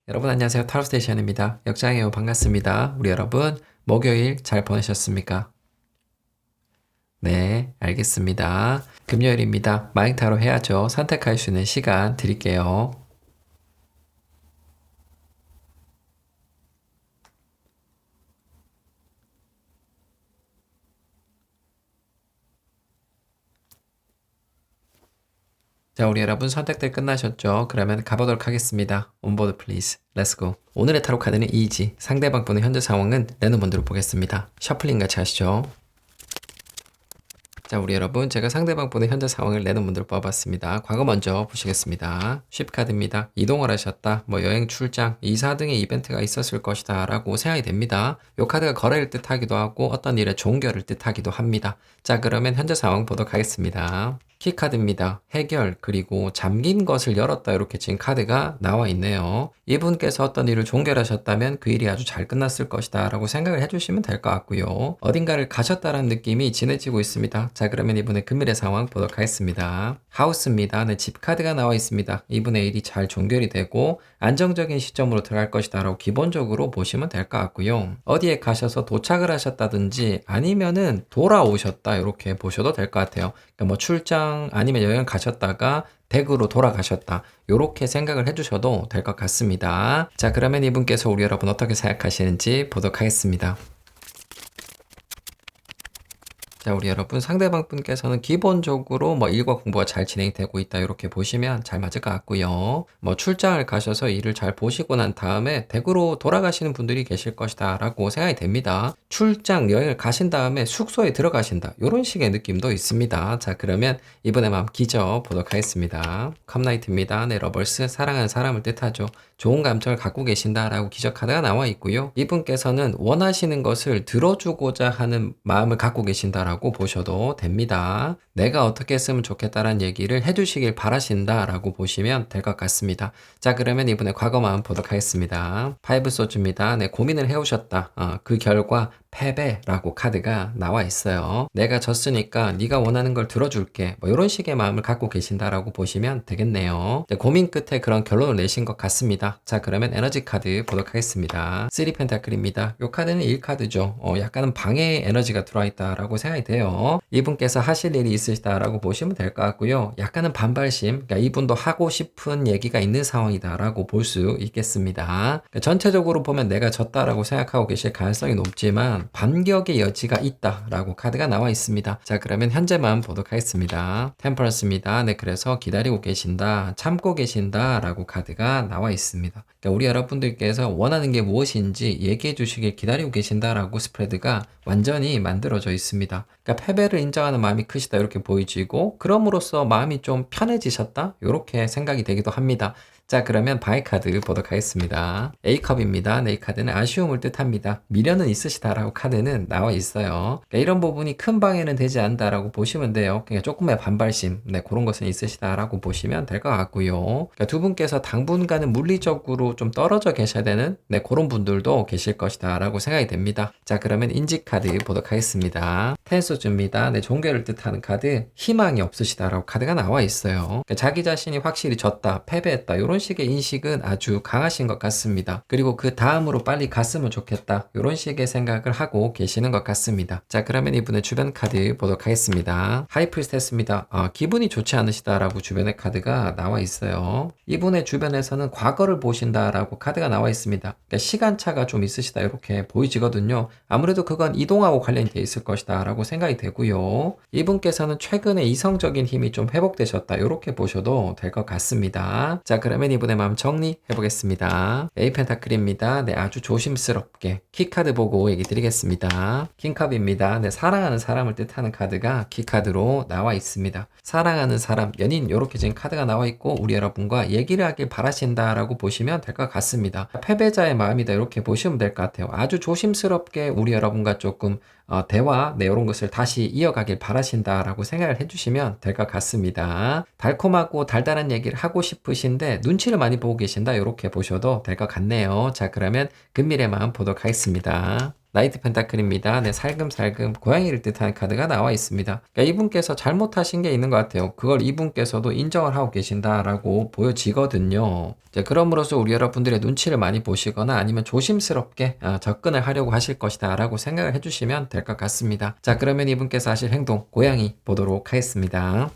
여러분 안녕하세요. 타로스테이션입니다. 역장해요. 반갑습니다. 우리 여러분 목요일 잘 보내셨습니까? 네, 알겠습니다. 금요일입니다. 마잉타로 해야죠. 선택할 수 있는 시간 드릴게요. 자, 우리 여러분 선택들 끝나셨죠? 그러면 가보도록 하겠습니다. 온보드 플리즈. 렛츠고. 오늘의 타로 카드는 이지. 상대방 분의 현재 상황은 레노먼드로 보겠습니다. 셔플링 같이 하시죠. 자, 우리 여러분, 제가 상대방 분의 현재 상황을 내는 분들을 뽑아봤습니다. 과거 먼저 보시겠습니다. 쉽카드입니다. 이동을 하셨다, 여행, 출장, 이사 등의 이벤트가 있었을 것이다 라고 생각이 됩니다. 이 카드가 거래를 뜻하기도 하고 어떤 일의 종결을 뜻하기도 합니다. 자, 그러면 현재 상황 보도록 하겠습니다. 키카드입니다. 해결, 그리고 잠긴 것을 열었다 이렇게 지금 카드가 나와 있네요. 이분께서 어떤 일을 종결하셨다면 그 일이 아주 잘 끝났을 것이다 라고 생각을 해주시면 될 것 같고요. 어딘가를 가셨다라는 느낌이 진해지고 있습니다. 자, 그러면 이분의 금일의 상황 보도록 하겠습니다. 하우스입니다. 네, 집 카드가 나와 있습니다. 이분의 일이 잘 종결이 되고 안정적인 시점으로 들어갈 것이다 라고 기본적으로 보시면 될 것 같고요. 어디에 가셔서 도착을 하셨다든지 아니면은 돌아오셨다 이렇게 보셔도 될 것 같아요. 그러니까 출장 아니면 여행 가셨다가 댁으로 돌아가셨다 이렇게 생각을 해주셔도 될 것 같습니다. 자, 그러면 이분께서 우리 여러분 어떻게 생각하시는지 보도록 하겠습니다. 자, 우리 여러분 상대방 분께서는 기본적으로 일과 공부가 잘 진행되고 있다 이렇게 보시면 잘 맞을 것 같고요. 출장을 가셔서 일을 잘 보시고 난 다음에 댁으로 돌아가시는 분들이 계실 것이다 라고 생각이 됩니다. 출장 여행을 가신 다음에 숙소에 들어가신다 이런 식의 느낌도 있습니다. 자, 그러면 이번에 마음 기저 보도록 하겠습니다. 컵나이트입니다. 네, 러벌스 사랑하는 사람을 뜻하죠. 좋은 감정을 갖고 계신다라고 기적 카드가 나와 있고요. 이분께서는 원하시는 것을 들어주고자 하는 마음을 갖고 계신다라고 보셔도 됩니다. 내가 어떻게 했으면 좋겠다라는 얘기를 해주시길 바라신다라고 보시면 될 것 같습니다. 자, 그러면 이분의 과거 마음 보도록 하겠습니다. 파이브 소주입니다. 네, 고민을 해오셨다. 그 결과 패배라고 카드가 나와 있어요. 내가 졌으니까 네가 원하는 걸 들어줄게. 이런 식의 마음을 갖고 계신다라고 보시면 되겠네요. 고민 끝에 그런 결론을 내신 것 같습니다. 자, 그러면 에너지 카드 보도록 하겠습니다. 3 펜타클입니다. 이 카드는 1카드죠. 약간은 방해의 에너지가 들어와 있다라고 생각이 돼요. 이분께서 하실 일이 있으시다라고 보시면 될 것 같고요. 약간은 반발심, 그러니까 이분도 하고 싶은 얘기가 있는 상황이다라고 볼 수 있겠습니다. 그러니까 전체적으로 보면 내가 졌다라고 생각하고 계실 가능성이 높지만 반격의 여지가 있다라고 카드가 나와 있습니다. 자, 그러면 현재만 보도록 하겠습니다. 템퍼런스입니다. 네, 그래서 기다리고 계신다, 참고 계신다라고 카드가 나와 있습니다. 그러니까 우리 여러분들께서 원하는 게 무엇인지 얘기해 주시길 기다리고 계신다라고 스프레드가 완전히 만들어져 있습니다. 그러니까 패배를 인정하는 마음이 크시다 이렇게 보이지고 그럼으로써 마음이 좀 편해지셨다 이렇게 생각이 되기도 합니다. 자, 그러면 바이 카드 보도록 하겠습니다. A컵입니다. 네, 이 카드는 아쉬움을 뜻합니다. 미련은 있으시다라고 카드는 나와 있어요. 그러니까 이런 부분이 큰 방해는 되지 않는다라고 보시면 돼요. 그러니까 조금의 반발심, 네, 그런 것은 있으시다라고 보시면 될 것 같고요. 그러니까 두 분께서 당분간은 물리적으로 좀 떨어져 계셔야 되는 그런 분들도 계실 것이다라고 생각이 됩니다. 자, 그러면 인지 카드 보도록 하겠습니다. 텐소즈입니다. 네, 종교를 뜻하는 카드, 희망이 없으시다라고 카드가 나와 있어요. 그러니까 자기 자신이 확실히 졌다, 패배했다 이런 식의 인식은 아주 강하신 것 같습니다. 그리고 그 다음으로 빨리 갔으면 좋겠다 이런 식의 생각을 하고 계시는 것 같습니다. 자, 그러면 이분의 주변 카드 보도록 하겠습니다. 하이프리스테스입니다. 기분이 좋지 않으시다라고 주변에 카드가 나와 있어요. 이분의 주변에서는 과거를 보신다라고 카드가 나와 있습니다. 그러니까 시간차가 좀 있으시다 이렇게 보이지거든요. 아무래도 그건 이동하고 관련이 돼 있을 것이다 라고 생각이 되고요. 이분께서는 최근에 이성적인 힘이 좀 회복되셨다 이렇게 보셔도 될 것 같습니다. 자, 그러면 이분의 마음 정리해 보겠습니다. A 펜타클입니다. 네, 아주 조심스럽게 키카드 보고 얘기 드리겠습니다. 킹컵입니다. 네, 사랑하는 사람을 뜻하는 카드가 키카드로 나와 있습니다. 사랑하는 사람, 연인 이렇게 지금 카드가 나와 있고 우리 여러분과 얘기를 하길 바라신다라고 보시면 될 것 같습니다. 패배자의 마음이다 이렇게 보시면 될 것 같아요. 아주 조심스럽게 우리 여러분과 조금 대화 이런 것을 다시 이어가길 바라신다라고 생각을 해주시면 될 것 같습니다. 달콤하고 달달한 얘기를 하고 싶으신데 눈치를 많이 보고 계신다 이렇게 보셔도 될 것 같네요. 자, 그러면 금밀의 마음 보도록 하겠습니다. 나이트 펜타클입니다. 네, 살금살금 고양이를 뜻하는 카드가 나와 있습니다. 그러니까 이분께서 잘못하신 게 있는 것 같아요. 그걸 이분께서도 인정을 하고 계신다라고 보여지거든요. 자, 그럼으로써 우리 여러분들의 눈치를 많이 보시거나 아니면 조심스럽게 접근을 하려고 하실 것이다 라고 생각을 해주시면 될 것 같습니다. 자, 그러면 이분께서 하실 행동, 고양이 보도록 하겠습니다.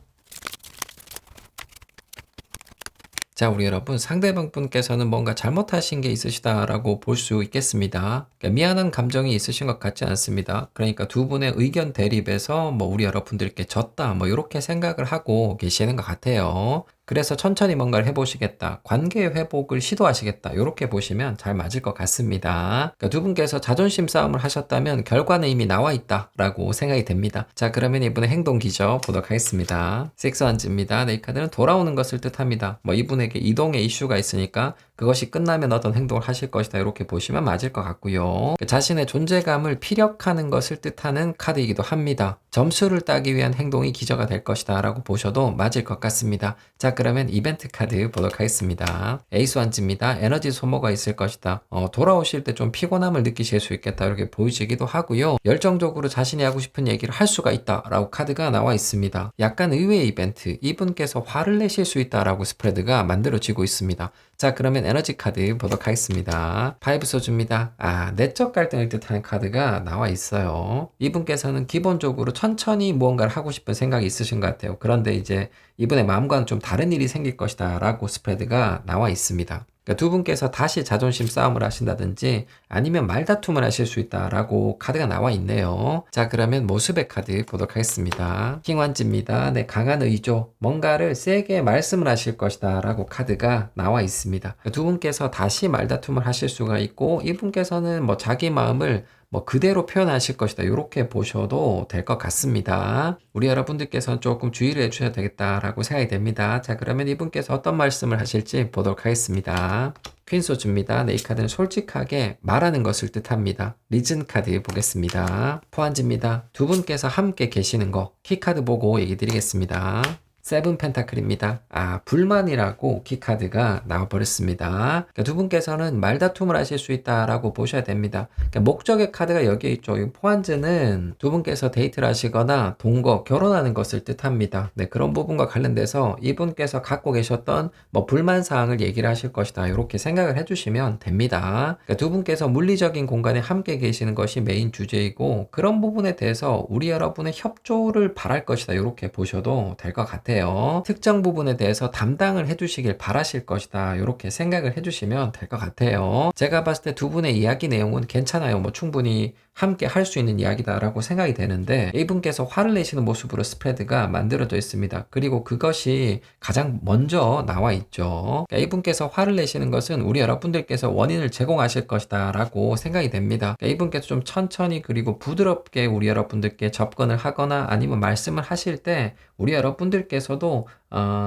자, 우리 여러분, 상대방 분께서는 뭔가 잘못하신 게 있으시다라고 볼 수 있겠습니다. 그러니까 미안한 감정이 있으신 것 같지 않습니다. 그러니까 두 분의 의견 대립에서 뭐 우리 여러분들께 졌다, 뭐 이렇게 생각을 하고 계시는 것 같아요. 그래서 천천히 뭔가를 해보시겠다, 관계 회복을 시도하시겠다, 이렇게 보시면 잘 맞을 것 같습니다. 그러니까 두 분께서 자존심 싸움을 하셨다면 결과는 이미 나와 있다라고 생각이 됩니다. 자, 그러면 이분의 행동 기저 보도록 하겠습니다. 섹스한즈입니다. 네, 이 카드는 돌아오는 것을 뜻합니다. 뭐 이분에게 이동의 이슈가 있으니까 그것이 끝나면 어떤 행동을 하실 것이다, 이렇게 보시면 맞을 것 같고요. 자신의 존재감을 피력하는 것을 뜻하는 카드이기도 합니다. 점수를 따기 위한 행동이 기저가 될 것이다 라고 보셔도 맞을 것 같습니다. 자, 그러면 이벤트 카드 보도록 하겠습니다. 에이스 완즈입니다. 에너지 소모가 있을 것이다. 돌아오실 때 좀 피곤함을 느끼실 수 있겠다, 이렇게 보이시기도 하고요. 열정적으로 자신이 하고 싶은 얘기를 할 수가 있다 라고 카드가 나와 있습니다. 약간 의외의 이벤트, 이분께서 화를 내실 수 있다 라고 스프레드가 만들어지고 있습니다. 자, 그러면 에너지 카드 보도록 하겠습니다. 파이브 소주입니다. 내적 갈등을 뜻하는 카드가 나와 있어요. 이분께서는 기본적으로 천천히 무언가를 하고 싶은 생각이 있으신 것 같아요. 그런데 이제 이분의 마음과는 좀 다른 일이 생길 것이다 라고 스프레드가 나와 있습니다. 그러니까 두 분께서 다시 자존심 싸움을 하신다든지 아니면 말다툼을 하실 수 있다라고 카드가 나와 있네요. 자, 그러면 모습의 카드 보도록 하겠습니다. 킹완즈입니다. 네, 강한 의조, 뭔가를 세게 말씀을 하실 것이다 라고 카드가 나와 있습니다. 그러니까 두 분께서 다시 말다툼을 하실 수가 있고 이분께서는 뭐 자기 마음을 뭐 그대로 표현하실 것이다, 이렇게 보셔도 될 것 같습니다. 우리 여러분들께서는 조금 주의를 해주셔야 되겠다라고 생각이 됩니다. 자, 그러면 이분께서 어떤 말씀을 하실지 보도록 하겠습니다. 퀸 소주입니다. 네, 이 카드는 솔직하게 말하는 것을 뜻합니다. 리즌 카드 보겠습니다. 포한지입니다. 두 분께서 함께 계시는 거 키카드 보고 얘기 드리겠습니다. 세븐 펜타클입니다. 불만이라고 키카드가 나와버렸습니다. 그러니까 두 분께서는 말다툼을 하실 수 있다라고 보셔야 됩니다. 그러니까 목적의 카드가 여기에 있죠. 이 포한즈는 두 분께서 데이트를 하시거나 동거, 결혼하는 것을 뜻합니다. 네, 그런 부분과 관련돼서 이분께서 갖고 계셨던 뭐 불만사항을 얘기를 하실 것이다, 이렇게 생각을 해주시면 됩니다. 그러니까 두 분께서 물리적인 공간에 함께 계시는 것이 메인 주제이고 그런 부분에 대해서 우리 여러분의 협조를 바랄 것이다, 이렇게 보셔도 될 것 같아요. 특정 부분에 대해서 담당을 해주시길 바라실 것이다, 이렇게 생각을 해주시면 될 것 같아요. 제가 봤을 때 두 분의 이야기 내용은 괜찮아요. 뭐 충분히 함께 할 수 있는 이야기다라고 생각이 되는데 이분께서 화를 내시는 모습으로 스프레드가 만들어져 있습니다. 그리고 그것이 가장 먼저 나와 있죠. 그러니까 이분께서 화를 내시는 것은 우리 여러분들께서 원인을 제공하실 것이다 라고 생각이 됩니다. 그러니까 이분께서 좀 천천히 그리고 부드럽게 우리 여러분들께 접근을 하거나 아니면 말씀을 하실 때 우리 여러분들께서도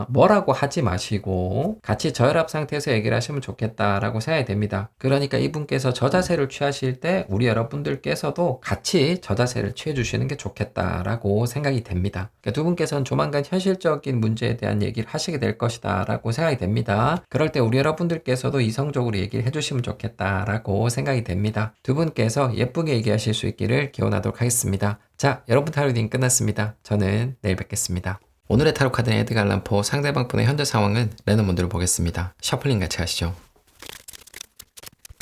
뭐라고 하지 마시고 같이 저혈압 상태에서 얘기를 하시면 좋겠다라고 생각이 됩니다. 그러니까 이분께서 저자세를 취하실 때 우리 여러분들께서도 같이 저자세를 취해 주시는 게 좋겠다라고 생각이 됩니다. 그러니까 두 분께서는 조만간 현실적인 문제에 대한 얘기를 하시게 될 것이다 라고 생각이 됩니다. 그럴 때 우리 여러분들께서도 이성적으로 얘기를 해주시면 좋겠다라고 생각이 됩니다. 두 분께서 예쁘게 얘기하실 수 있기를 기원하도록 하겠습니다. 자, 여러분 타로 리딩 끝났습니다. 저는 내일 뵙겠습니다. 오늘의 타로 카드는 에드갈 알란 포, 상대방 분의 현재 상황은 레노문드를 보겠습니다. 셔플링 같이 하시죠.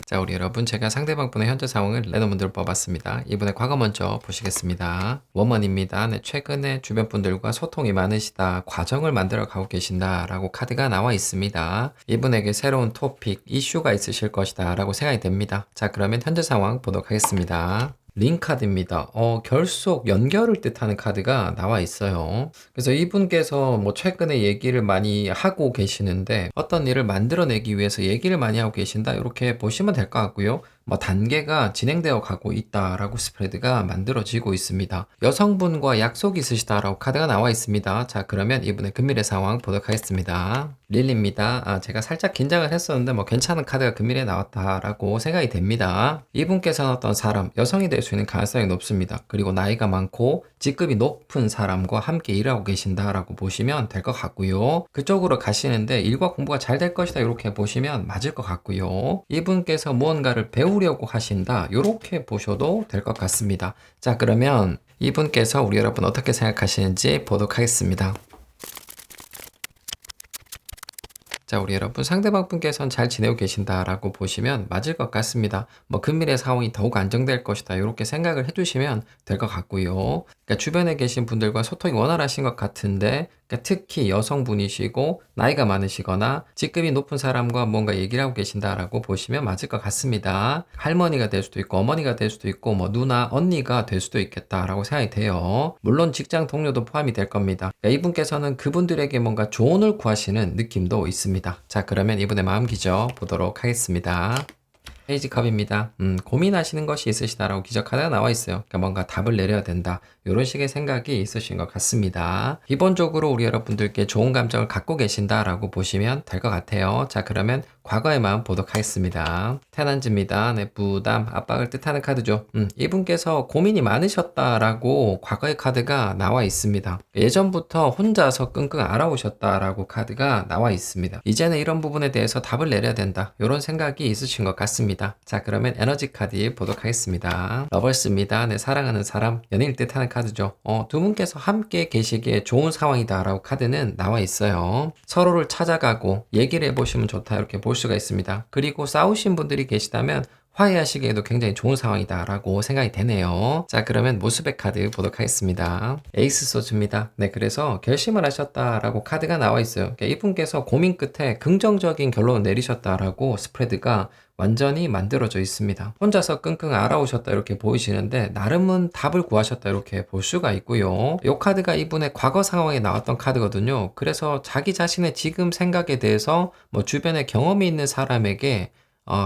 자, 우리 여러분, 제가 상대방 분의 현재 상황을 레노문드를 뽑았습니다. 이분의 과거 먼저 보시겠습니다. 워먼입니다. 네, 최근에 주변 분들과 소통이 많으시다, 과정을 만들어 가고 계신다 라고 카드가 나와 있습니다. 이분에게 새로운 토픽, 이슈가 있으실 것이다 라고 생각이 됩니다. 자, 그러면 현재 상황 보도록 하겠습니다. 링 카드입니다. 결속, 연결을 뜻하는 카드가 나와 있어요. 그래서 이분께서 뭐 최근에 얘기를 많이 하고 계시는데 어떤 일을 만들어내기 위해서 얘기를 많이 하고 계신다, 이렇게 보시면 될 것 같고요. 뭐 단계가 진행되어 가고 있다라고 스프레드가 만들어지고 있습니다. 여성분과 약속이 있으시다라고 카드가 나와 있습니다. 자, 그러면 이분의 금일의 상황 보도록 하겠습니다. 릴리입니다. 제가 살짝 긴장을 했었는데 뭐 괜찮은 카드가 금일에 나왔다라고 생각이 됩니다. 이분께서는 어떤 사람, 여성이 될 수 있는 가능성이 높습니다. 그리고 나이가 많고 직급이 높은 사람과 함께 일하고 계신다라고 보시면 될 것 같고요. 그쪽으로 가시는데 일과 공부가 잘 될 것이다, 이렇게 보시면 맞을 것 같고요. 이분께서 무언가를 배우려 배우려고 하신다. 요렇게 보셔도 될 것 같습니다. 자, 그러면 이분께서 우리 여러분 어떻게 생각하시는지 보도록 하겠습니다. 자, 우리 여러분 상대방 분께서는 잘 지내고 계신다라고 보시면 맞을 것 같습니다. 뭐 금밀의 상황이 더욱 안정될 것이다. 이렇게 생각을 해주시면 될 것 같고요. 그러니까 주변에 계신 분들과 소통이 원활하신 것 같은데, 그러니까 특히 여성분이시고 나이가 많으시거나 직급이 높은 사람과 뭔가 얘기를 하고 계신다라고 보시면 맞을 것 같습니다. 할머니가 될 수도 있고 어머니가 될 수도 있고 뭐 누나, 언니가 될 수도 있겠다라고 생각이 돼요. 물론 직장 동료도 포함이 될 겁니다. 그러니까 이분께서는 그분들에게 뭔가 조언을 구하시는 느낌도 있습니다. 자, 그러면 이분의 마음 기저 보도록 하겠습니다. 페이지 컵입니다. 고민하시는 것이 있으시다라고 기적하다가 나와 있어요. 그러니까 뭔가 답을 내려야 된다. 이런 식의 생각이 있으신 것 같습니다. 기본적으로 우리 여러분들께 좋은 감정을 갖고 계신다라고 보시면 될 것 같아요. 자, 그러면 과거의 마음 보도록 하겠습니다. 테난즈입니다. 네, 부담, 압박을 뜻하는 카드죠. 이분께서 고민이 많으셨다라고 과거의 카드가 나와 있습니다. 예전부터 혼자서 끙끙 앓아오셨다라고 카드가 나와 있습니다. 이제는 이런 부분에 대해서 답을 내려야 된다. 이런 생각이 있으신 것 같습니다. 자, 그러면 에너지 카드 보도록 하겠습니다. 러벌스입니다. 네, 사랑하는 사람, 연인을 뜻하는 카드죠. 두 분께서 함께 계시기에 좋은 상황이다라고 카드는 나와 있어요. 서로를 찾아가고 얘기를 해보시면 좋다. 이렇게 볼 수가 있습니다. 그리고 싸우신 분들이 계시다면 화해하시기에도 굉장히 좋은 상황이다라고 생각이 되네요. 자, 그러면 모스백 카드 보도록 하겠습니다. 에이스 소즈입니다. 네, 그래서 결심을 하셨다라고 카드가 나와 있어요. 그러니까 이분께서 고민 끝에 긍정적인 결론을 내리셨다라고 스프레드가 완전히 만들어져 있습니다. 혼자서 끙끙 앓아오셨다 이렇게 보이시는데 나름은 답을 구하셨다 이렇게 볼 수가 있고요. 이 카드가 이분의 과거 상황에 나왔던 카드거든요. 그래서 자기 자신의 지금 생각에 대해서 뭐 주변에 경험이 있는 사람에게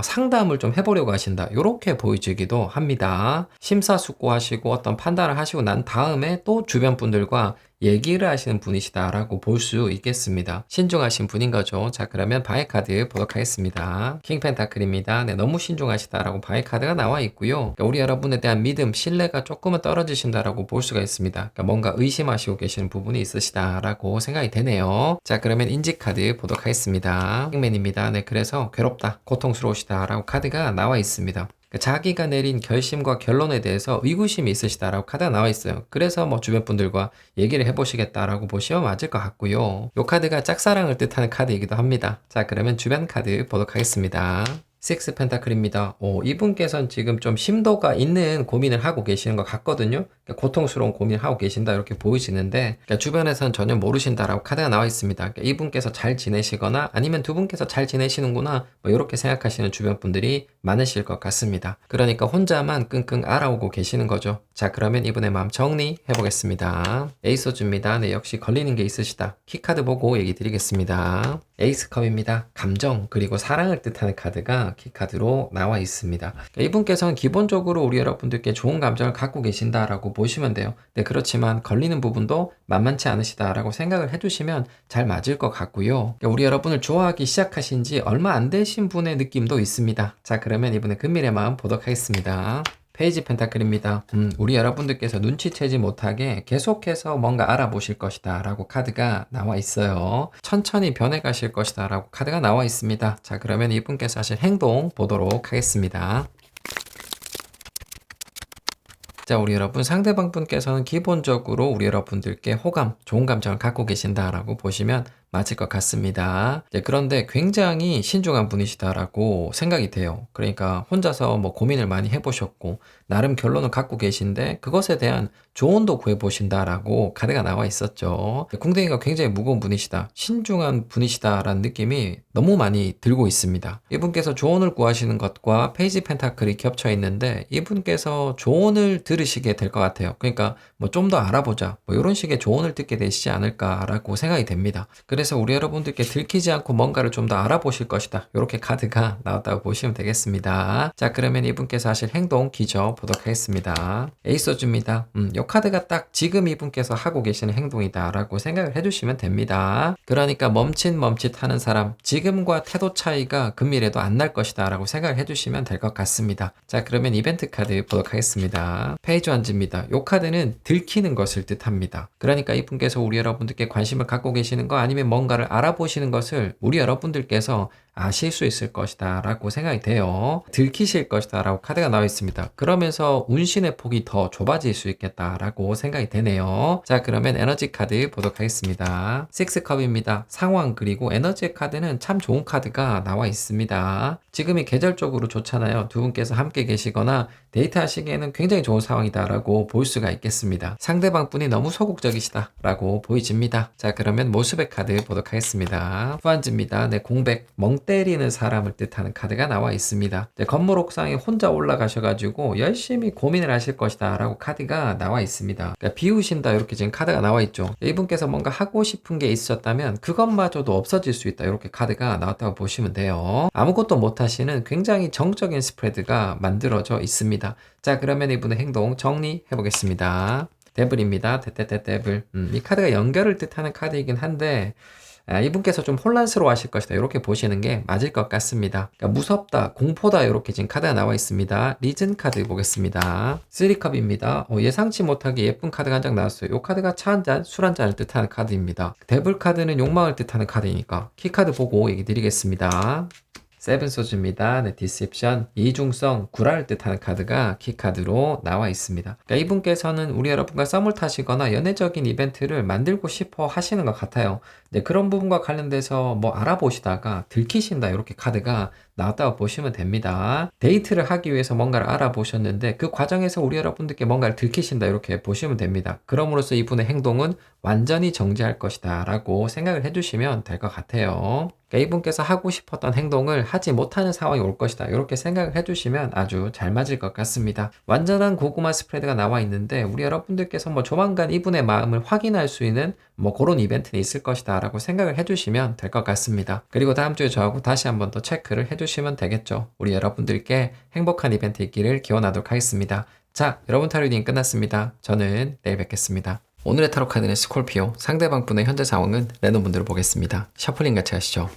상담을 좀 해보려고 하신다. 이렇게 보여지기도 합니다. 심사숙고하시고 어떤 판단을 하시고 난 다음에 또 주변 분들과 얘기를 하시는 분이시다라고 볼 수 있겠습니다. 신중하신 분인 거죠. 자, 그러면 바이 카드 보도록 하겠습니다. 킹 펜타클입니다. 네, 너무 신중하시다라고 바이 카드가 나와 있고요. 그러니까 우리 여러분에 대한 믿음, 신뢰가 조금은 떨어지신다라고 볼 수가 있습니다. 그러니까 뭔가 의심하시고 계시는 부분이 있으시다라고 생각이 되네요. 자, 그러면 인지 카드 보도록 하겠습니다. 킹맨입니다. 네, 그래서 괴롭다, 고통스러우시다라고 카드가 나와 있습니다. 자기가 내린 결심과 결론에 대해서 의구심이 있으시다라고 카드가 나와 있어요. 그래서 뭐 주변 분들과 얘기를 해보시겠다라고 보시면 맞을 것 같고요. 이 카드가 짝사랑을 뜻하는 카드이기도 합니다. 자, 그러면 주변 카드 보도록 하겠습니다. 식스 펜타클입니다. 이분께서는 지금 좀 심도가 있는 고민을 하고 계시는 것 같거든요. 그러니까 고통스러운 고민을 하고 계신다 이렇게 보이시는데, 그러니까 주변에서는 전혀 모르신다라고 카드가 나와 있습니다. 그러니까 이분께서 잘 지내시거나 아니면 두 분께서 잘 지내시는구나 뭐 이렇게 생각하시는 주변 분들이 많으실 것 같습니다. 그러니까 혼자만 끙끙 앓아오고 계시는 거죠. 자, 그러면 이분의 마음 정리해 보겠습니다. 에이소즈입니다. 네, 역시 걸리는 게 있으시다. 키카드 보고 얘기 드리겠습니다. 에이스컵입니다. 감정 그리고 사랑을 뜻하는 카드가 키카드로 나와 있습니다. 그러니까 이분께서는 기본적으로 우리 여러분들께 좋은 감정을 갖고 계신다라고 보시면 돼요. 네, 그렇지만 걸리는 부분도 만만치 않으시다라고 생각을 해주시면 잘 맞을 것 같고요. 그러니까 우리 여러분을 좋아하기 시작하신 지 얼마 안 되신 분의 느낌도 있습니다. 자, 그러면 이분의 금밀의 마음 보도록 하겠습니다. 페이지 펜타클입니다. 우리 여러분들께서 눈치채지 못하게 계속해서 뭔가 알아보실 것이다 라고 카드가 나와 있어요. 천천히 변해가실 것이다 라고 카드가 나와 있습니다. 자, 그러면 이분께서 하실 행동 보도록 하겠습니다. 자, 우리 여러분 상대방 분께서는 기본적으로 우리 여러분들께 호감, 좋은 감정을 갖고 계신다라고 보시면 맞을 것 같습니다. 그런데 굉장히 신중한 분이시다라고 생각이 돼요. 그러니까 혼자서 뭐 고민을 많이 해보셨고 나름 결론을 갖고 계신데 그것에 대한 조언도 구해보신다라고 카드가 나와 있었죠. 궁뎅이가 굉장히 무거운 분이시다, 신중한 분이시다라는 느낌이 너무 많이 들고 있습니다. 이분께서 조언을 구하시는 것과 페이지 펜타클이 겹쳐 있는데 이분께서 조언을 들으시게 될 것 같아요. 그러니까 뭐 좀 더 알아보자 뭐 이런 식의 조언을 듣게 되시지 않을까라고 생각이 됩니다. 그래서 우리 여러분들께 들키지 않고 뭔가를 좀 더 알아보실 것이다, 이렇게 카드가 나왔다고 보시면 되겠습니다. 자, 그러면 이분께서 하실 행동 기저 보도록 하겠습니다. 에이소즈입니다. 이 카드가 딱 지금 이분께서 하고 계시는 행동이다 라고 생각을 해주시면 됩니다. 그러니까 멈칫멈칫하는 사람, 지금과 태도 차이가 금미래도 안 날 것이다 라고 생각을 해주시면 될 것 같습니다. 자, 그러면 이벤트 카드 보도록 하겠습니다. 페이지 완즈입니다. 이 카드는 들키는 것을 뜻합니다. 그러니까 이분께서 우리 여러분들께 관심을 갖고 계시는 거 아니면 뭔가를 알아보시는 것을 우리 여러분들께서 아실 수 있을 것이다 라고 생각이 돼요. 들키실 것이다 라고 카드가 나와 있습니다. 그러면서 운신의 폭이 더 좁아질 수 있겠다 라고 생각이 되네요. 자, 그러면 에너지 카드 보도록 하겠습니다. 6컵입니다. 상황 그리고 에너지 카드는 참 좋은 카드가 나와 있습니다. 지금이 계절적으로 좋잖아요. 두 분께서 함께 계시거나 데이트 하시기에는 굉장히 좋은 상황이다 라고 볼 수가 있겠습니다. 상대방 분이 너무 소극적이시다 라고 보여집니다. 자, 그러면 모습의 카드 보도록 하겠습니다. 후한지입니다. 네, 공백, 멍 때리는 사람을 뜻하는 카드가 나와 있습니다. 네, 건물 옥상에 혼자 올라가셔가지고 열심히 고민을 하실 것이다 라고 카드가 나와 있습니다. 그러니까 비우신다 이렇게 지금 카드가 나와 있죠. 이분께서 뭔가 하고 싶은 게 있었다면 그것마저도 없어질 수 있다 이렇게 카드가 나왔다고 보시면 돼요. 아무것도 못하시는 굉장히 정적인 스프레드가 만들어져 있습니다. 자, 그러면 이분의 행동 정리해 보겠습니다. 데블입니다. 데블. 이 카드가 연결을 뜻하는 카드이긴 한데 이분께서 좀 혼란스러워 하실 것이다 이렇게 보시는 게 맞을 것 같습니다. 그러니까 무섭다, 공포다 이렇게 지금 카드가 나와 있습니다. 리즌 카드 보겠습니다. 3컵입니다. 예상치 못하게 예쁜 카드가 한 장 나왔어요. 이 카드가 차 한 잔, 술 한 잔을 뜻하는 카드입니다. 데블 카드는 욕망을 뜻하는 카드니까 키카드 보고 얘기 드리겠습니다. 세븐소즈입니다. 네, 디셉션, 이중성, 구라를 뜻하는 카드가 키카드로 나와 있습니다. 그러니까 이분께서는 우리 여러분과 썸을 타시거나 연애적인 이벤트를 만들고 싶어 하시는 것 같아요. 네, 그런 부분과 관련돼서 뭐 알아보시다가 들키신다 이렇게 카드가 나왔다고 보시면 됩니다. 데이트를 하기 위해서 뭔가를 알아보셨는데 그 과정에서 우리 여러분들께 뭔가를 들키신다 이렇게 보시면 됩니다. 그럼으로써 이분의 행동은 완전히 정지할 것이다 라고 생각을 해주시면 될 것 같아요. 그러니까 이분께서 하고 싶었던 행동을 하지 못하는 상황이 올 것이다 이렇게 생각을 해주시면 아주 잘 맞을 것 같습니다. 완전한 고구마 스프레드가 나와 있는데 우리 여러분들께서 뭐 조만간 이분의 마음을 확인할 수 있는 뭐 그런 이벤트는 있을 것이다 라고 생각을 해주시면 될 것 같습니다. 그리고 다음 주에 저하고 다시 한번 더 체크를 해주시면 되겠죠. 우리 여러분들께 행복한 이벤트 있기를 기원하도록 하겠습니다. 자, 여러분 타로 리딩 끝났습니다. 저는 내일 뵙겠습니다. 오늘의 타로 카드는 스콜피오, 상대방 분의 현재 상황은 랜덤 분들을 보겠습니다. 셔플링 같이 하시죠.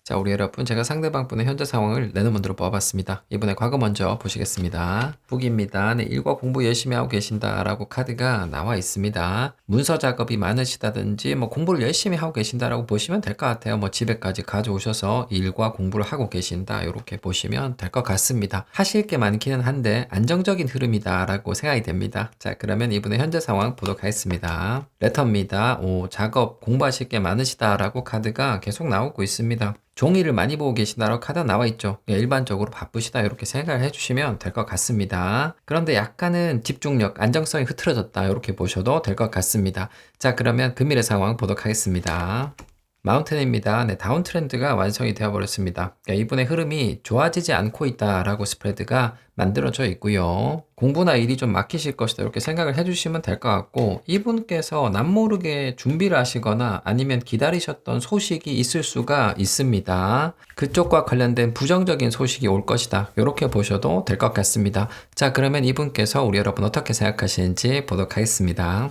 자, 우리 여러분, 제가 상대방 분의 현재 상황을 랜덤으로 뽑아봤습니다. 이번에 과거 먼저 보시겠습니다. 북입니다. 네, 일과 공부 열심히 하고 계신다라고 카드가 나와 있습니다. 문서 작업이 많으시다든지 뭐 공부를 열심히 하고 계신다라고 보시면 될 것 같아요. 뭐 집에까지 가져오셔서 일과 공부를 하고 계신다 이렇게 보시면 될 것 같습니다. 하실 게 많기는 한데 안정적인 흐름이다라고 생각이 됩니다. 자, 그러면 이분의 현재 상황 보도록 하겠습니다. 레터입니다. 작업 공부하실 게 많으시다라고 카드가 계속 나오고 있습니다. 종이를 많이 보고 계신다라고 카드가 나와 있죠. 일반적으로 바쁘시다 이렇게 생각을 해주시면 될 것 같습니다. 그런데 약간은 집중력, 안정성이 흐트러졌다 이렇게 보셔도 될 것 같습니다. 자, 그러면 금일의 상황 보도록 하겠습니다. 마운틴입니다. 네, 다운 트렌드가 완성이 되어버렸습니다. 그러니까 이분의 흐름이 좋아지지 않고 있다라고 스프레드가 만들어져 있고요. 공부나 일이 좀 막히실 것이다 이렇게 생각을 해주시면 될 것 같고 이분께서 남모르게 준비를 하시거나 아니면 기다리셨던 소식이 있을 수가 있습니다. 그쪽과 관련된 부정적인 소식이 올 것이다 이렇게 보셔도 될 것 같습니다. 자, 그러면 이분께서 우리 여러분 어떻게 생각하시는지 보도록 하겠습니다.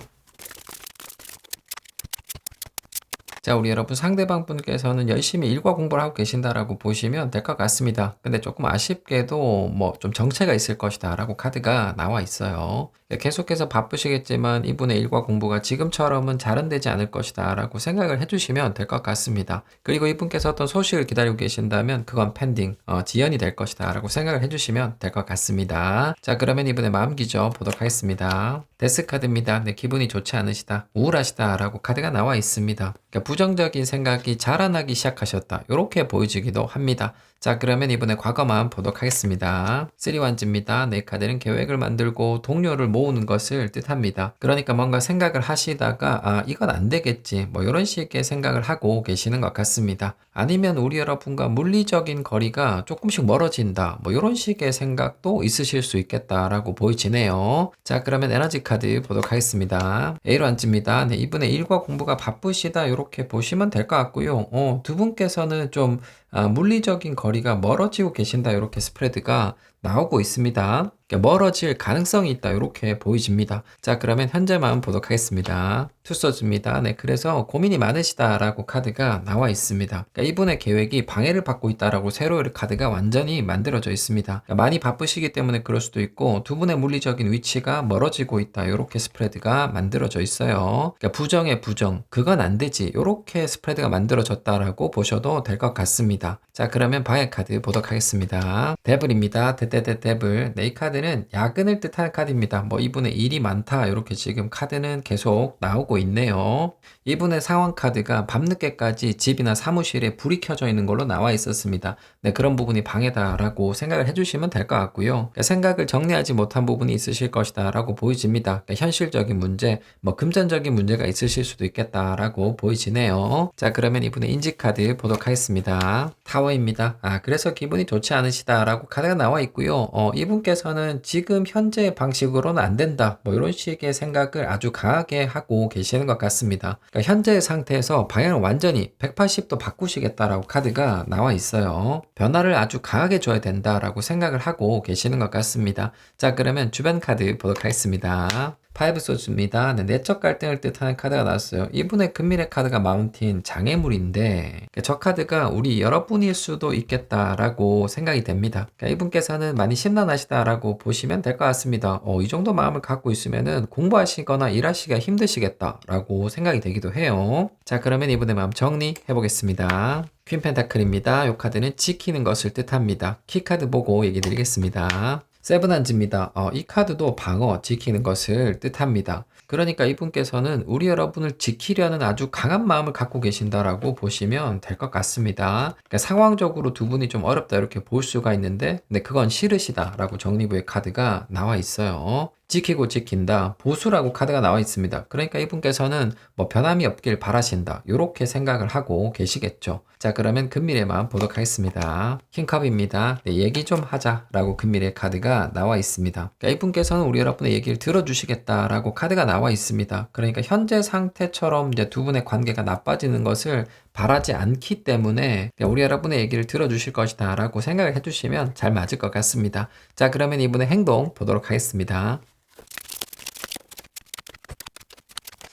자, 우리 여러분 상대방 분께서는 열심히 일과 공부를 하고 계신다라고 보시면 될 것 같습니다. 근데 조금 아쉽게도 뭐 좀 정체가 있을 것이다 라고 카드가 나와 있어요. 계속해서 바쁘시겠지만 이분의 일과 공부가 지금처럼은 잘은 되지 않을 것이다 라고 생각을 해주시면 될 것 같습니다. 그리고 이분께서 어떤 소식을 기다리고 계신다면 그건 펜딩, 지연이 될 것이다 라고 생각을 해주시면 될 것 같습니다. 자, 그러면 이분의 마음 기조 보도록 하겠습니다. 데스 카드입니다. 네, 기분이 좋지 않으시다, 우울하시다 라고 카드가 나와 있습니다. 그러니까 부정적인 생각이 자라나기 시작하셨다 이렇게 보여지기도 합니다. 자, 그러면 이번에 과거만 보도록 하겠습니다. 3완지입니다. 네, 카드는 계획을 만들고 동료를 모으는 것을 뜻합니다. 그러니까 뭔가 생각을 하시다가 이건 안 되겠지 뭐 이런 식의 생각을 하고 계시는 것 같습니다. 아니면 우리 여러분과 물리적인 거리가 조금씩 멀어진다 뭐 이런 식의 생각도 있으실 수 있겠다라고 보이지네요. 자, 그러면 에너지 카드 보도록 하겠습니다. A완지입니다. 네, 이분의 일과 공부가 바쁘시다 이렇게 보시면 될 것 같고요. 두 분께서는 좀 물리적인 거리가 멀어지고 계신다 이렇게 스프레드가 나오고 있습니다. 그러니까 멀어질 가능성이 있다 이렇게 보여집니다. 자, 그러면 현재 마음 보도록 하겠습니다. 투서즈입니다. 네, 그래서 고민이 많으시다라고 카드가 나와 있습니다. 그러니까 이분의 계획이 방해를 받고 있다라고 세로의 카드가 완전히 만들어져 있습니다. 그러니까 많이 바쁘시기 때문에 그럴 수도 있고 두 분의 물리적인 위치가 멀어지고 있다 이렇게 스프레드가 만들어져 있어요. 그러니까 부정의 부정, 그건 안 되지 이렇게 스프레드가 만들어졌다라고 보셔도 될 것 같습니다. 자, 그러면 방해 카드 보도록 하겠습니다. 데블입니다. 데블. 네, 이 카드는 야근을 뜻하는 카드입니다. 뭐 이분의 일이 많다 이렇게 지금 카드는 계속 나오고 있네요. 이분의 상황 카드가 밤늦게까지 집이나 사무실에 불이 켜져 있는 걸로 나와 있었습니다. 네, 그런 부분이 방해다라고 생각을 해주시면 될 것 같고요. 그러니까 생각을 정리하지 못한 부분이 있으실 것이다라고 보여집니다. 그러니까 현실적인 문제, 뭐 금전적인 문제가 있으실 수도 있겠다라고 보이지네요. 자, 그러면 이분의 인지 카드 보도록 하겠습니다. 타워입니다. 그래서 기분이 좋지 않으시다라고 카드가 나와 있고요. 이분께서는 지금 현재 방식으로는 안 된다. 뭐 이런 식의 생각을 아주 강하게 하고 계시는 것 같습니다. 그러니까 현재 상태에서 방향을 완전히 180도 바꾸시겠다라고 카드가 나와 있어요. 변화를 아주 강하게 줘야 된다라고 생각을 하고 계시는 것 같습니다. 자, 그러면 주변 카드 보도록 하겠습니다. 파이브 소스입니다. 네, 내적 갈등을 뜻하는 카드가 나왔어요. 이분의 금밀의 카드가 마운틴 장애물인데 저 카드가 우리 여러분일 수도 있겠다라고 생각이 됩니다. 그러니까 이분께서는 많이 심란하시다라고 보시면 될 것 같습니다. 이 정도 마음을 갖고 있으면은 공부하시거나 일하시기가 힘드시겠다라고 생각이 되기도 해요. 자, 그러면 이분의 마음 정리해 보겠습니다. 퀸 펜타클입니다. 이 카드는 지키는 것을 뜻합니다. 키카드 보고 얘기 드리겠습니다. 세븐한즈입니다. 이 카드도 방어, 지키는 것을 뜻합니다. 그러니까 이분께서는 우리 여러분을 지키려는 아주 강한 마음을 갖고 계신다라고 보시면 될 것 같습니다. 그러니까 상황적으로 두 분이 좀 어렵다 이렇게 볼 수가 있는데, 근데 그건 싫으시다라고 정리부의 카드가 나와 있어요. 지키고 지킨다, 보수라고 카드가 나와 있습니다. 그러니까 이분께서는 뭐 변함이 없길 바라신다 이렇게 생각을 하고 계시겠죠. 자, 그러면 금밀의 마음 보도록 하겠습니다. 킹컵입니다. 네, 얘기 좀 하자라고 금밀의 카드가 나와 있습니다. 그러니까 이분께서는 우리 여러분의 얘기를 들어주시겠다라고 카드가 나와 있습니다. 그러니까 현재 상태처럼 이제 두 분의 관계가 나빠지는 것을 바라지 않기 때문에 우리 여러분의 얘기를 들어주실 것이다 라고 생각을 해주시면 잘 맞을 것 같습니다. 자, 그러면 이분의 행동 보도록 하겠습니다.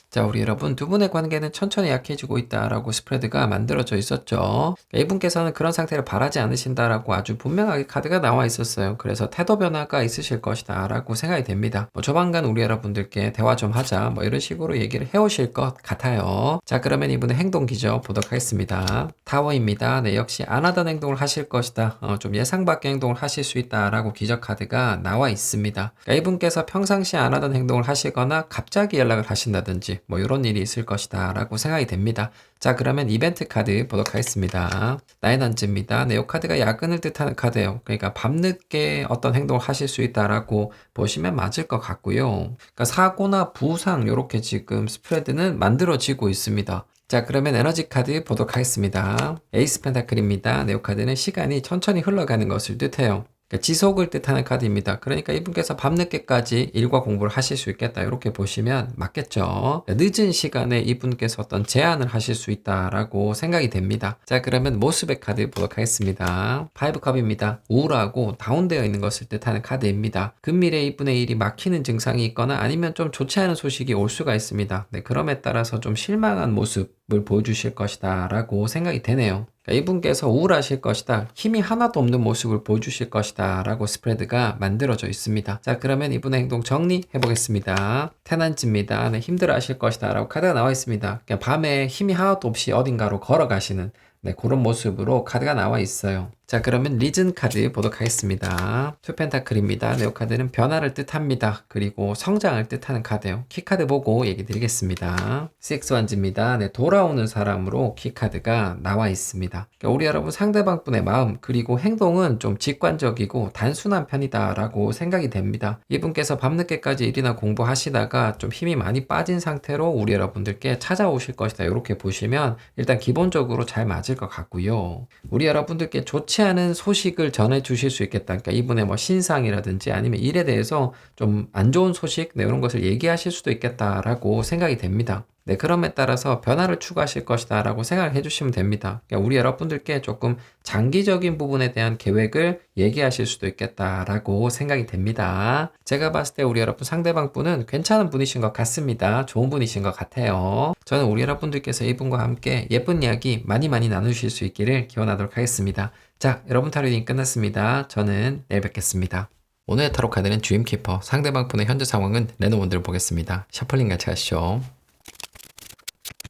자, 우리 여러분 두 분의 관계는 천천히 약해지고 있다라고 스프레드가 만들어져 있었죠. 이분께서는 그런 상태를 바라지 않으신다라고 아주 분명하게 카드가 나와 있었어요. 그래서 태도 변화가 있으실 것이다 라고 생각이 됩니다. 조만간 우리 여러분들께 대화 좀 하자 뭐 이런 식으로 얘기를 해오실 것 같아요. 자, 그러면 이분의 행동 기저 보도록 하겠습니다. 타워입니다. 네, 역시 안 하던 행동을 하실 것이다. 좀 예상 밖의 행동을 하실 수 있다라고 기저 카드가 나와 있습니다. 그러니까 이분께서 평상시에 안 하던 행동을 하시거나 갑자기 연락을 하신다든지 뭐 이런 일이 있을 것이다 라고 생각이 됩니다. 자, 그러면 이벤트 카드 보도록 하겠습니다. 나인한즈입니다. 네, 이 카드가 야근을 뜻하는 카드예요. 그러니까 밤늦게 어떤 행동을 하실 수 있다라고 보시면 맞을 것 같고요. 그러니까 사고나 부상 이렇게 지금 스프레드는 만들어지고 있습니다. 자, 그러면 에너지 카드 보도록 하겠습니다. 에이스 펜타클입니다. 네, 이 카드는 시간이 천천히 흘러가는 것을 뜻해요. 그러니까 지속을 뜻하는 카드입니다. 그러니까 이분께서 밤늦게까지 일과 공부를 하실 수 있겠다 이렇게 보시면 맞겠죠. 늦은 시간에 이분께서 어떤 제안을 하실 수 있다라고 생각이 됩니다. 자, 그러면 모습의 카드 보도록 하겠습니다. 파이브 컵입니다. 우울하고 다운되어 있는 것을 뜻하는 카드입니다. 금밀에 이분의 일이 막히는 증상이 있거나 아니면 좀 좋지 않은 소식이 올 수가 있습니다. 네, 그럼에 따라서 좀 실망한 모습을 보여주실 것이다 라고 생각이 되네요. 이분께서 우울하실 것이다, 힘이 하나도 없는 모습을 보여주실 것이다 라고 스프레드가 만들어져 있습니다. 자, 그러면 이분의 행동 정리해 보겠습니다. 테난츠입니다. 네, 힘들어 하실 것이다 라고 카드가 나와 있습니다. 그냥 밤에 힘이 하나도 없이 어딘가로 걸어가시는 그런 모습으로 카드가 나와 있어요. 자, 그러면 리즌 카드 보도록 하겠습니다. 투 펜타클입니다. 이 카드는 변화를 뜻합니다. 그리고 성장을 뜻하는 카드예요. 키카드 보고 얘기 드리겠습니다. 식스 완즈입니다. 네, 돌아오는 사람으로 키카드가 나와 있습니다. 그러니까 우리 여러분 상대방 분의 마음 그리고 행동은 좀 직관적이고 단순한 편이다 라고 생각이 됩니다. 이분께서 밤늦게까지 일이나 공부하시다가 좀 힘이 많이 빠진 상태로 우리 여러분들께 찾아오실 것이다 이렇게 보시면 일단 기본적으로 잘 맞을 것 같고요. 우리 여러분들께 좋지 않은 소식을 전해 주실 수 있겠다. 그러니까 이분의 뭐 신상이라든지 아니면 일에 대해서 좀 안 좋은 소식 이런 것을 얘기하실 수도 있겠다라고 생각이 됩니다. 네, 그럼에 따라서 변화를 추구하실 것이다 라고 생각을 해주시면 됩니다. 그러니까 우리 여러분들께 조금 장기적인 부분에 대한 계획을 얘기하실 수도 있겠다라고 생각이 됩니다. 제가 봤을 때 우리 여러분 상대방 분은 괜찮은 분이신 것 같습니다. 좋은 분이신 것 같아요. 저는 우리 여러분들께서 이분과 함께 예쁜 이야기 많이 나누실 수 있기를 기원하도록 하겠습니다. 자, 여러분 타로 리딩 끝났습니다. 저는 내일 뵙겠습니다. 오늘의 타로 카드는 주임키퍼, 상대방 분의 현재 상황은 레노원들을 보겠습니다. 셔플링 같이 하시죠.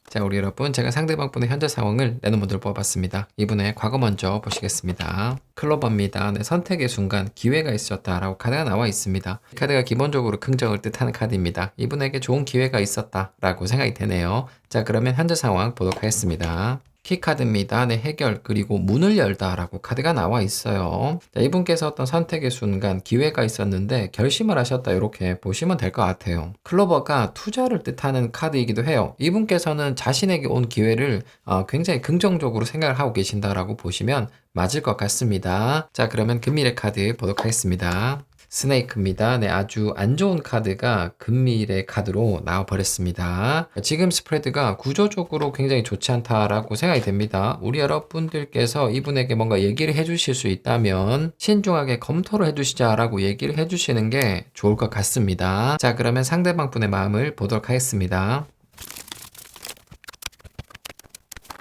자, 우리 여러분, 제가 상대방 분의 현재 상황을 레노모드로 뽑아봤습니다. 이분의 과거 먼저 보시겠습니다. 클로버입니다. 네, 선택의 순간 기회가 있었다라고 카드가 나와 있습니다. 이 카드가 기본적으로 긍정을 뜻하는 카드입니다. 이분에게 좋은 기회가 있었다라고 생각이 되네요. 자, 그러면 현재 상황 보도록 하겠습니다. 키카드입니다. 네, 해결 그리고 문을 열다라고 카드가 나와 있어요. 자, 이분께서 어떤 선택의 순간 기회가 있었는데 결심을 하셨다 이렇게 보시면 될 것 같아요. 클로버가 투자를 뜻하는 카드이기도 해요. 이분께서는 자신에게 온 기회를 굉장히 긍정적으로 생각을 하고 계신다라고 보시면 맞을 것 같습니다. 자, 그러면 금일의 카드 보도록 하겠습니다. 스네이크입니다. 네, 아주 안 좋은 카드가 금일의 카드로 나와버렸습니다. 지금 스프레드가 구조적으로 굉장히 좋지 않다라고 생각이 됩니다. 우리 여러분들께서 이분에게 뭔가 얘기를 해주실 수 있다면 신중하게 검토를 해주시자라고 얘기를 해주시는 게 좋을 것 같습니다. 자, 그러면 상대방 분의 마음을 보도록 하겠습니다.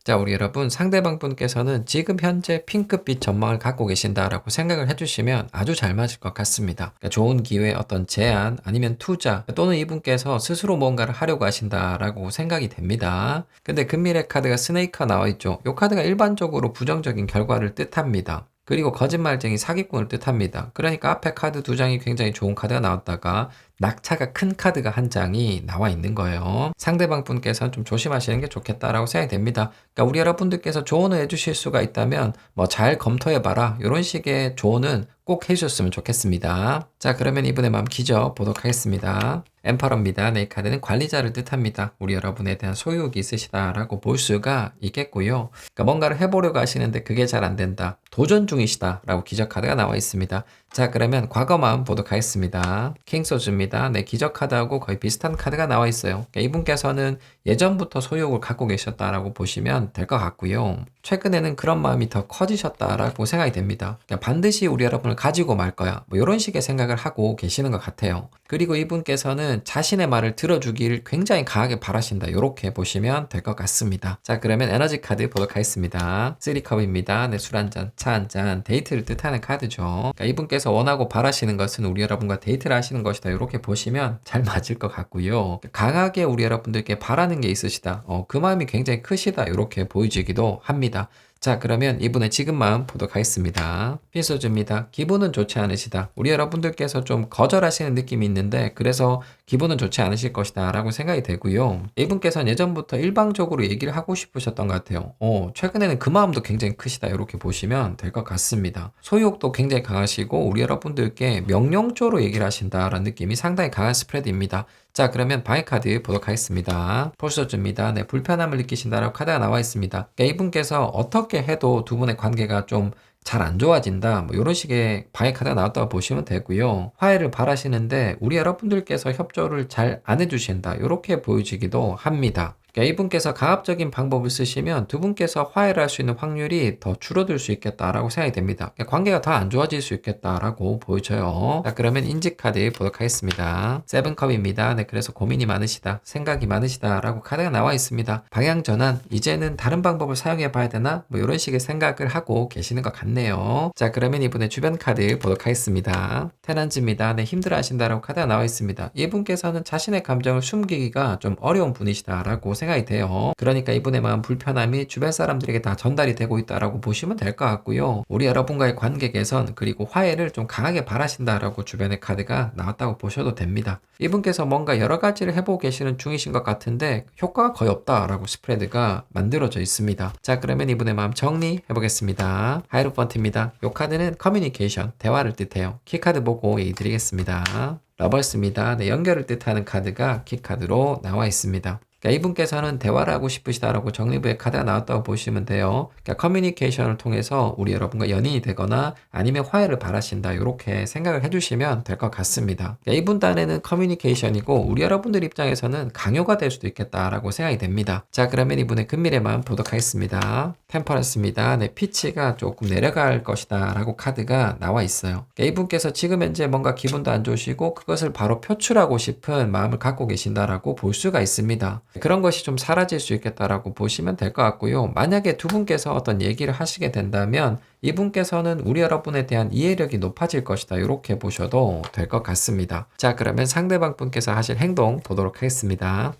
자, 우리 여러분, 상대방 분께서는 지금 현재 핑크빛 전망을 갖고 계신다라고 생각을 해주시면 아주 잘 맞을 것 같습니다. 그러니까 좋은 기회, 어떤 제안, 아니면 투자, 또는 이분께서 스스로 뭔가를 하려고 하신다라고 생각이 됩니다. 근데 금밀의 카드가 스네이크가 나와 있죠. 이 카드가 일반적으로 부정적인 결과를 뜻합니다. 그리고 거짓말쟁이 사기꾼을 뜻합니다. 그러니까 앞에 카드 두 장이 굉장히 좋은 카드가 나왔다가 낙차가 큰 카드가 한 장이 나와 있는 거예요. 상대방 분께서는 좀 조심하시는 게 좋겠다라고 생각이 됩니다. 그러니까 우리 여러분들께서 조언을 해주실 수가 있다면 뭐 잘 검토해봐라 이런 식의 조언은 꼭 해주셨으면 좋겠습니다. 자, 그러면 이분의 마음 기저 보도록 하겠습니다. 엠퍼러입니다. 네, 이 카드는 관리자를 뜻합니다. 우리 여러분에 대한 소유욕이 있으시다라고 볼 수가 있겠고요. 그러니까 뭔가를 해보려고 하시는데 그게 잘 안 된다. 도전 중이시다라고 기저 카드가 나와 있습니다. 자, 그러면 과거 마음 보도록 하겠습니다. 킹소주입니다. 네, 기저 카드하고 거의 비슷한 카드가 나와 있어요. 그러니까 이분께서는 예전부터 소유욕을 갖고 계셨다라고 보시면 될 것 같고요. 최근에는 그런 마음이 더 커지셨다라고 생각이 됩니다. 그러니까 반드시 우리 여러분을 가지고 말 거야. 뭐 이런 식의 생각을 하고 계시는 것 같아요. 그리고 이분께서는 자신의 말을 들어주길 굉장히 강하게 바라신다. 이렇게 보시면 될 것 같습니다. 자, 그러면 에너지 카드 보도록 하겠습니다. 3컵입니다. 네, 술 한잔, 차 한잔, 데이트를 뜻하는 카드죠. 그러니까 이분께서 원하고 바라시는 것은 우리 여러분과 데이트를 하시는 것이다. 이렇게 보시면 잘 맞을 것 같고요. 강하게 우리 여러분들께 바라는 게 있으시다. 그 마음이 굉장히 크시다. 이렇게 보여지기도 합니다. 자, 그러면 이분의 지금 마음 보도록 하겠습니다. 필소주입니다. 기분은 좋지 않으시다. 우리 여러분들께서 좀 거절하시는 느낌이 있는데 그래서 기분은 좋지 않으실 것이다 라고 생각이 되고요. 이분께서는 예전부터 일방적으로 얘기를 하고 싶으셨던 것 같아요. 최근에는 그 마음도 굉장히 크시다. 이렇게 보시면 될 것 같습니다. 소유욕도 굉장히 강하시고 우리 여러분들께 명령조로 얘기를 하신다라는 느낌이 상당히 강한 스프레드입니다. 자, 그러면 바이 카드 보도록 하겠습니다. 폴서즈입니다. 네, 불편함을 느끼신다라고 카드가 나와 있습니다. 그러니까 이분께서 어떻게 해도 두 분의 관계가 좀 잘 안 좋아진다. 뭐 이런 식의 바이 카드가 나왔다고 보시면 되고요. 화해를 바라시는데 우리 여러분들께서 협조를 잘 안 해주신다. 이렇게 보여지기도 합니다. 그러니까 이분께서 강압적인 방법을 쓰시면 두 분께서 화해를 할 수 있는 확률이 더 줄어들 수 있겠다라고 생각이 됩니다. 그러니까 관계가 더 안 좋아질 수 있겠다라고 보여져요. 자, 그러면 인지 카드 보도록 하겠습니다. 세븐컵입니다. 네, 그래서 고민이 많으시다, 생각이 많으시다라고 카드가 나와 있습니다. 방향 전환, 이제는 다른 방법을 사용해 봐야 되나? 뭐 이런 식의 생각을 하고 계시는 것 같네요. 자, 그러면 이분의 주변 카드 보도록 하겠습니다. 테란즈입니다. 네, 힘들어 하신다라고 카드가 나와 있습니다. 이분께서는 자신의 감정을 숨기기가 좀 어려운 분이시다라고 생각이 돼요. 그러니까 이분의 마음 불편함이 주변 사람들에게 다 전달이 되고 있다라고 보시면 될 것 같고요. 우리 여러분과의 관계 개선 그리고 화해를 좀 강하게 바라신다라고 주변의 카드가 나왔다고 보셔도 됩니다. 이분께서 뭔가 여러 가지를 해보고 계시는 중이신 것 같은데 효과가 거의 없다라고 스프레드가 만들어져 있습니다. 자, 그러면 이분의 마음 정리해 보겠습니다. 하이로펀트입니다. 이 카드는 커뮤니케이션, 대화를 뜻해요. 키카드 보고 얘기 드리겠습니다. 러버스입니다. 네, 연결을 뜻하는 카드가 키카드로 나와 있습니다. 그러니까 이분께서는 대화를 하고 싶으시다라고 정리부의 카드가 나왔다고 보시면 돼요. 그러니까 커뮤니케이션을 통해서 우리 여러분과 연인이 되거나 아니면 화해를 바라신다. 이렇게 생각을 해주시면 될 것 같습니다. 그러니까 이분 딴에는 커뮤니케이션이고 우리 여러분들 입장에서는 강요가 될 수도 있겠다라고 생각이 됩니다. 자, 그러면 이분의 금밀의 마음 보도록 하겠습니다. 템퍼런스입니다. 네, 피치가 조금 내려갈 것이다 라고 카드가 나와 있어요. 그러니까 이분께서 지금 현재 뭔가 기분도 안 좋으시고 그것을 바로 표출하고 싶은 마음을 갖고 계신다라고 볼 수가 있습니다. 그런 것이 좀 사라질 수 있겠다라고 보시면 될 것 같고요. 만약에 두 분께서 어떤 얘기를 하시게 된다면 이분께서는 우리 여러분에 대한 이해력이 높아질 것이다. 이렇게 보셔도 될 것 같습니다. 자, 그러면 상대방 분께서 하실 행동 보도록 하겠습니다.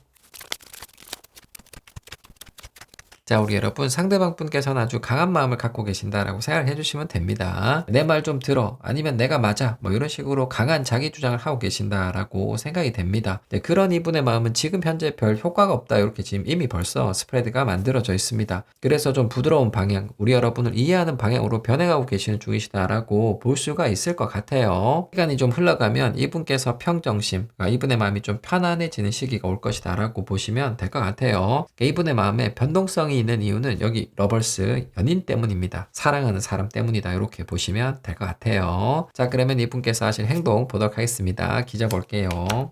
자, 우리 여러분 상대방 분께서는 아주 강한 마음을 갖고 계신다라고 생각을 해주시면 됩니다. 내 말 좀 들어 아니면 내가 맞아 뭐 이런 식으로 강한 자기 주장을 하고 계신다라고 생각이 됩니다. 네, 그런 이분의 마음은 지금 현재 별 효과가 없다 이렇게 지금 이미 벌써 스프레드가 만들어져 있습니다. 그래서 좀 부드러운 방향 우리 여러분을 이해하는 방향으로 변해가고 계시는 중이시다라고 볼 수가 있을 것 같아요. 시간이 좀 흘러가면 이분께서 평정심 이분의 마음이 좀 편안해지는 시기가 올 것이다라고 보시면 될 것 같아요. 이분의 마음에 변동성이 있는 이유는 여기 러벌스 연인 때문입니다. 사랑하는 사람 때문이다. 이렇게 보시면 될 것 같아요. 자, 그러면 이분께서 하실 행동 보도록 하겠습니다. 기자 볼게요.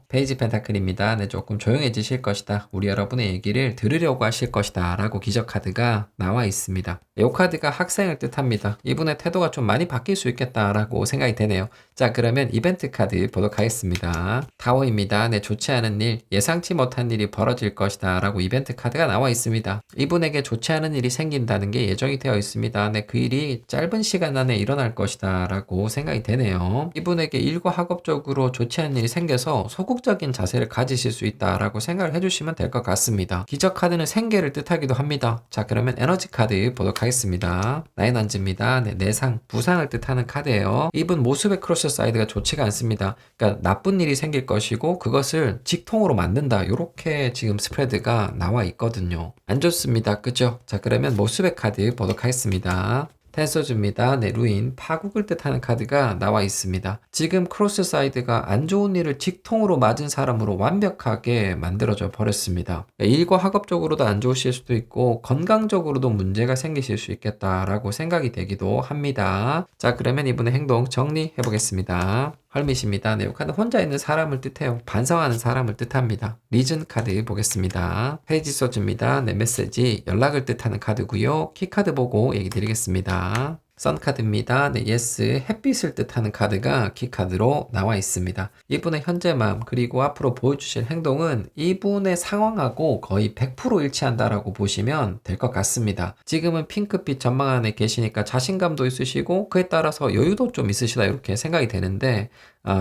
페이지 펜타클입니다. 네, 조금 조용해지실 것이다. 우리 여러분의 얘기를 들으려고 하실 것이다. 라고 기적 카드가 나와 있습니다. 이 카드가 학생을 뜻합니다. 이분의 태도가 좀 많이 바뀔 수 있겠다라고 생각이 되네요. 자, 그러면 이벤트 카드 보도록 하겠습니다. 타워입니다. 네, 좋지 않은 일, 예상치 못한 일이 벌어질 것이다. 라고 이벤트 카드가 나와 있습니다. 이분에게 좋지 않은 일이 생긴다는 게 예정이 되어 있습니다. 네, 그 일이 짧은 시간 안에 일어날 것이다. 라고 생각이 되네요. 이분에게 일과 학업적으로 좋지 않은 일이 생겨서 소극적인 자세를 가지실 수 있다. 라고 생각을 해주시면 될 것 같습니다. 기적 카드는 생계를 뜻하기도 합니다. 자, 그러면 에너지 카드 보도록 하겠습니다. 나인 원즈입니다. 네, 내상, 부상을 뜻하는 카드예요. 이분 모습의 크로스 사이드가 좋지가 않습니다. 그러니까 나쁜 일이 생길 것이고 그것을 직통으로 만든다. 이렇게 지금 스프레드가 나와 있거든요. 안 좋습니다. 그죠? 자, 그러면 모습의 카드 보도록 하겠습니다. 텐서즈입니다. 네, 루인, 파국을 뜻하는 카드가 나와 있습니다. 지금 크로스 사이드가 안 좋은 일을 직통으로 맞은 사람으로 완벽하게 만들어져 버렸습니다. 일과 학업적으로도 안 좋으실 수도 있고 건강적으로도 문제가 생기실 수 있겠다라고 생각이 되기도 합니다. 자, 그러면 이분의 행동 정리해 보겠습니다. 헐밋입니다. 네, 이 카드 혼자 있는 사람을 뜻해요. 반성하는 사람을 뜻합니다. 리즌 카드 보겠습니다. 페이지 소즈입니다. 네, 메시지, 연락을 뜻하는 카드고요. 키 카드 보고 얘기 드리겠습니다. 선 카드입니다. 네, 예스, 햇빛을 뜻하는 카드가 키 카드로 나와 있습니다. 이분의 현재 마음 그리고 앞으로 보여주실 행동은 이분의 상황하고 거의 100% 일치한다라고 보시면 될 것 같습니다. 지금은 핑크빛 전망 안에 계시니까 자신감도 있으시고 그에 따라서 여유도 좀 있으시다 이렇게 생각이 되는데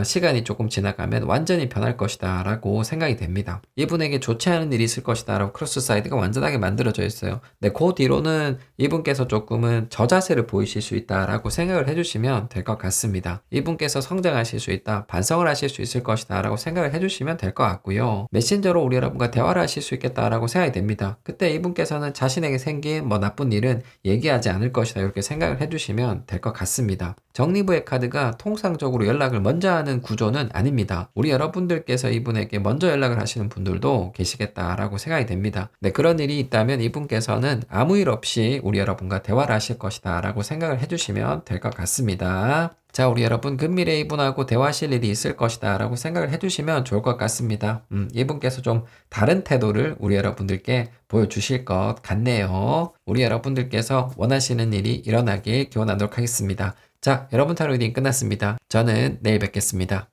시간이 조금 지나가면 완전히 변할 것이다 라고 생각이 됩니다. 이분에게 좋지 않은 일이 있을 것이다 라고 크로스 사이드가 완전하게 만들어져 있어요. 네, 그 뒤로는 이분께서 조금은 저자세를 보이실 수 있다 라고 생각을 해주시면 될 것 같습니다. 이분께서 성장하실 수 있다, 반성을 하실 수 있을 것이다 라고 생각을 해주시면 될 것 같고요. 메신저로 우리 여러분과 대화를 하실 수 있겠다 라고 생각이 됩니다. 그때 이분께서는 자신에게 생긴 나쁜 일은 얘기하지 않을 것이다 이렇게 생각을 해주시면 될 것 같습니다. 정리부의 카드가 통상적으로 연락을 먼저 하는 구조는 아닙니다. 우리 여러분들께서 이분에게 먼저 연락을 하시는 분들도 계시겠다라고 생각이 됩니다. 네, 그런 일이 있다면 이분께서는 아무 일 없이 우리 여러분과 대화를 하실 것이다 라고 생각을 해주시면 될 것 같습니다. 자, 우리 여러분 금밀에 이분하고 대화하실 일이 있을 것이다 라고 생각을 해주시면 좋을 것 같습니다. 이분께서 좀 다른 태도를 우리 여러분들께 보여주실 것 같네요. 우리 여러분들께서 원하시는 일이 일어나길 기원하도록 하겠습니다. 자, 여러분 타로 리딩 끝났습니다. 저는 내일 뵙겠습니다.